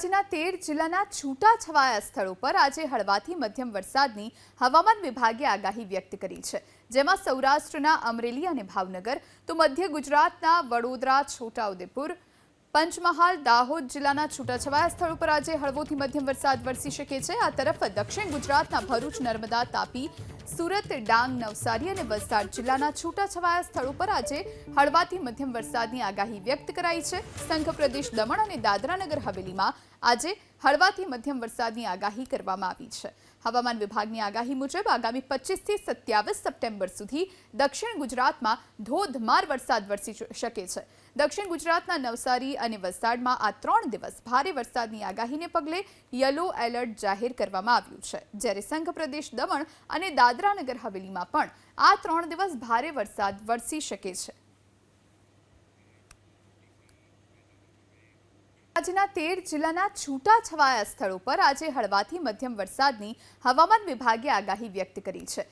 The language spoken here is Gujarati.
રાજ્યના 13 જિલ્લાના છૂટાછવાયા સ્થળો પર આજે હળવાથી મધ્યમ વરસાદની હવામાન વિભાગે આગાહી વ્યક્ત કરી છે, જેમાં સૌરાષ્ટ્રના અમરેલી અને ભાવનગર, તો મધ્ય ગુજરાતના વડોદરા, છોટાઉદેપુર, પંચમહાલ, દાહોદ જિલ્લાના છૂટાછવાયા સ્થળો પર આજે હળવોથી મધ્યમ વરસાદ વરસી શકે છે। આ તરફ દક્ષિણ ગુજરાતના ભરૂચ, નર્મદા, તાપી, સુરત, ડાંગ, નવસારી અને વલસાડ જિલ્લાના છૂટાછવાયા સ્થળો પર આજે હળવાથી મધ્યમ વરસાદની આગાહી વ્યક્ત કરાઈ છે। સંઘ પ્રદેશ દમણ અને દાદરા નગર હવેલીમાં આજે હળવાથી મધ્યમ વરસાદની આગાહી કરવામાં આવી છે। હવામાન વિભાગની આગાહી મુજબ આગામી 25 થી 27 સપ્ટેમ્બર સુધી દક્ષિણ ગુજરાતમાં ધોધમાર વરસાદ વરસી શકે છે। દક્ષિણ ગુજરાતના નવસારી અને વલસાડમાં આ 3 દિવસ ભારે વરસાદની આગાહીને પગલે યલો એલર્ટ જાહેર કરવામાં આવ્યું છે, જ્યારે સંઘ પ્રદેશ દમણ અને દાદરા નગર હવેલીમાં પણ આ 3 દિવસ ભારે વરસાદ વરસી શકે છે। રાજ્યના 13 જિલ્લાના છૂટાછવાયા સ્થળો પર આજે હળવાથી મધ્યમ વરસાદની હવામાન વિભાગે આગાહી વ્યક્ત કરી છે।